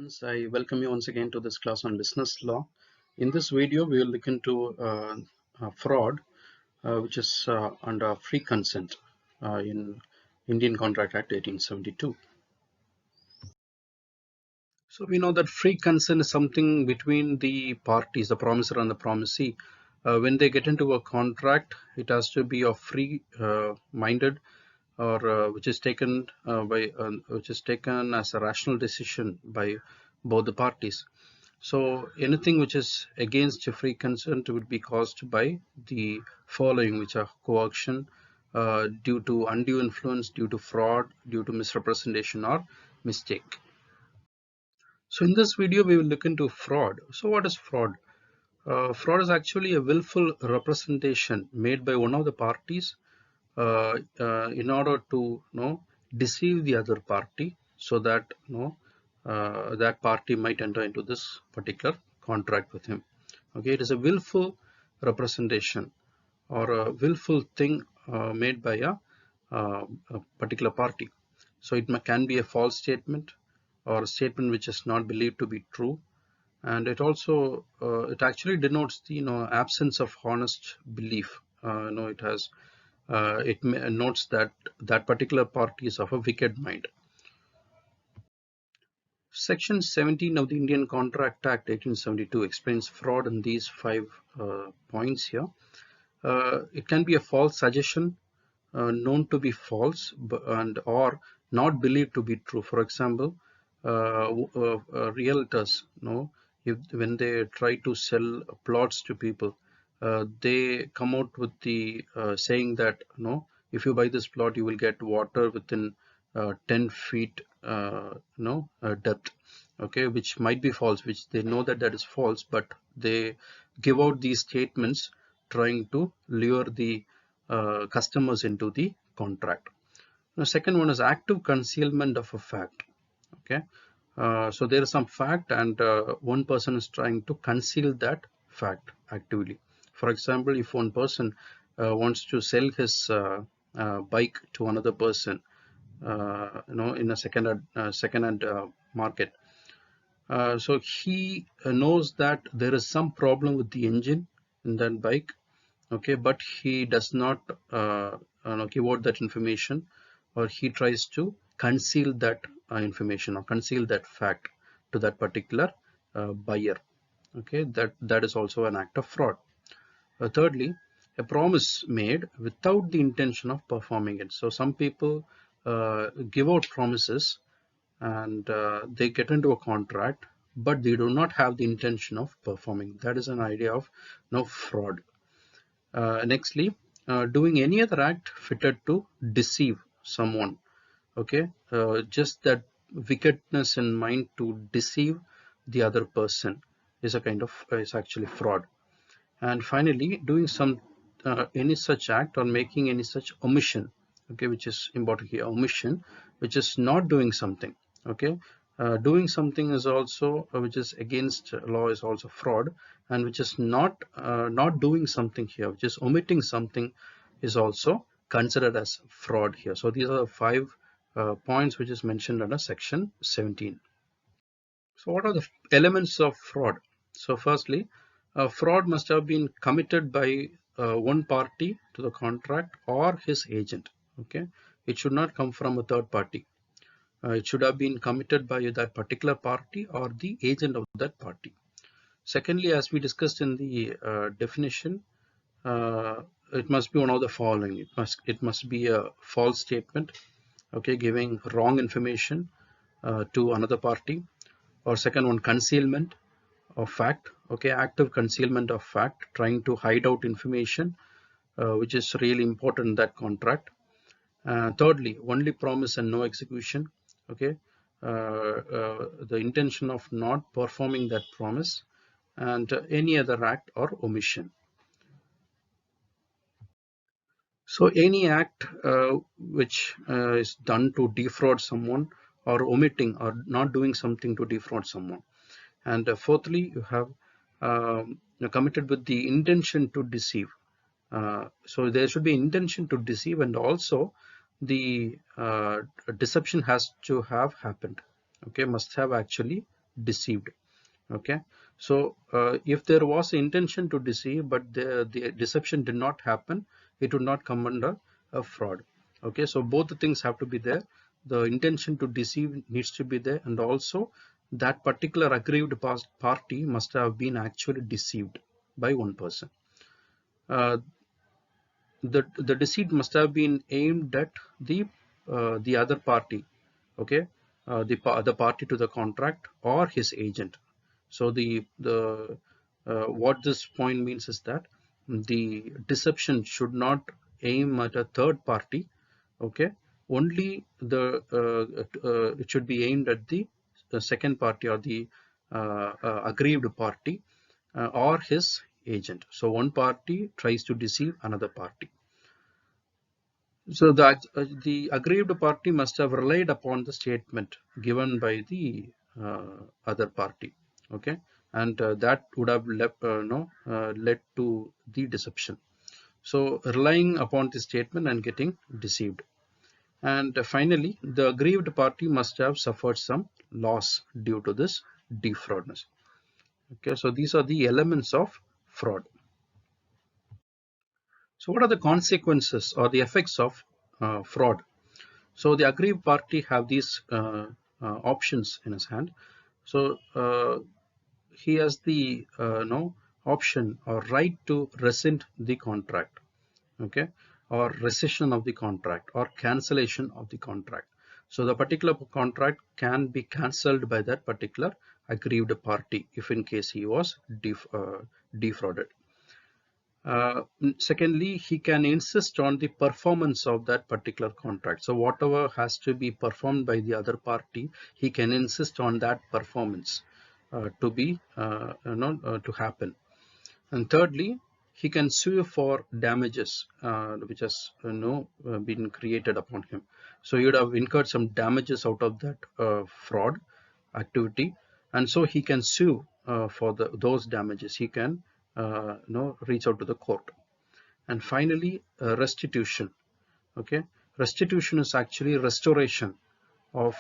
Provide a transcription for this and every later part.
Friends, I welcome you once again to this class on business law. In this video, we will look into fraud, which is under free consent in Indian Contract Act 1872. So we know that free consent is something between the parties, the promisor and the promisee. When they get into a contract, it has to be of free minded, or which is taken as a rational decision by both the parties. So anything which is against free consent would be caused by the following, which are coercion, due to undue influence, due to fraud, due to misrepresentation or mistake. So in this video, we will look into fraud. So what is fraud? Fraud is actually a willful representation made by one of the parties in order to deceive the other party, so that that party might enter into this particular contract with him. Okay, it is a willful representation or a willful thing made by a particular party. So it can be a false statement or a statement which is not believed to be true, and it actually denotes the absence of honest belief. It notes that that particular party is of a wicked mind. Section 17 of the Indian Contract Act 1872 explains fraud in these 5 points here. It can be a false suggestion known to be false and or not believed to be true. For example, realtors, when they try to sell plots to people, they come out with the saying that if you buy this plot, you will get water within 10 feet depth. Okay, which might be false, which they know that that is false, but they give out these statements trying to lure the customers into the contract. The second one is active concealment of a fact. Okay, so there is some fact, and one person is trying to conceal that fact actively. For example, if one person wants to sell his bike to another person, in a second-hand market, so he knows that there is some problem with the engine in that bike. Okay, but he does not give out that information, or he tries to conceal that information or conceal that fact to that particular buyer. Okay, that is also an act of fraud. Thirdly, a promise made without the intention of performing it. So some people give out promises, and they get into a contract, but they do not have the intention of performing. That is an idea of fraud. Nextly, doing any other act fitted to deceive someone. Okay, just that wickedness in mind to deceive the other person is is actually fraud. And finally, doing any such act or making any such omission, okay, which is important here, omission, which is not doing something. Okay, doing something is also which is against law is also fraud, and which is not doing something here, which is omitting something, is also considered as fraud here. So these are the 5 points which is mentioned under section 17. So what are the elements of fraud? So firstly, fraud must have been committed by one party to the contract or his agent. Okay, it should not come from a third party. It should have been committed by that particular party or the agent of that party. Secondly, as we discussed in the definition, it must be one of the following. It must be a false statement, okay, giving wrong information to another party. Or second one, concealment of fact, okay, active concealment of fact, trying to hide out information which is really important in that contract. Thirdly, only promise and no execution. Okay, the intention of not performing that promise, and any other act or omission. So any act which is done to defraud someone, or omitting or not doing something to defraud someone. And fourthly, you have committed with the intention to deceive. So there should be intention to deceive, and also the deception has to have happened. Okay, must have actually deceived. Okay, so if there was intention to deceive but the deception did not happen, it would not come under a fraud. Okay, so both the things have to be there. The intention to deceive needs to be there, and also that particular aggrieved party must have been actually deceived by one person. The deceit must have been aimed at the other party. Okay, the party to the contract or his agent. So the what this point means is that the deception should not aim at a third party. Okay, only it should be aimed at the second party, or the aggrieved party, or his agent. So one party tries to deceive another party. So the aggrieved party must have relied upon the statement given by the other party. Okay, and that would have led to the deception. So relying upon the statement and getting deceived. And finally, the aggrieved party must have suffered some loss due to this defraudness. Okay, so these are the elements of fraud. So what are the consequences or the effects of fraud? So the aggrieved party have these options in his hand. So he has the no option or right to rescind the contract, okay, or rescission of the contract, or cancellation of the contract. So the particular contract can be cancelled by that particular aggrieved party if in case he was defrauded. Secondly, he can insist on the performance of that particular contract. So whatever has to be performed by the other party, he can insist on that performance to happen. And thirdly, he can sue for damages which has been created upon him. So he would have incurred some damages out of that fraud activity, and so he can sue for those damages. He can reach out to the court. And finally, restitution. Okay, restitution is actually restoration of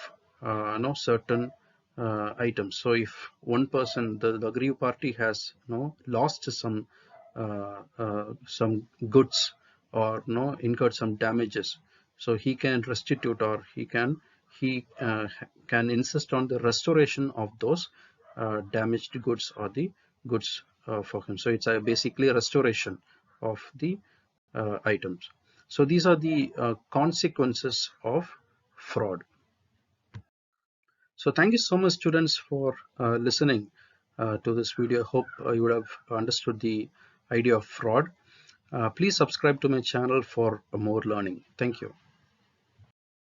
certain items. So if one person, the aggrieved party, has lost some goods, or incurred some damages, so he can restitute, or he can insist on the restoration of those damaged goods, or the goods for him. So it's basically a restoration of the items. So these are the consequences of fraud. So thank you so much, students, for listening to this video. Hope you would have understood the idea of fraud. Please subscribe to my channel for more learning. Thank you.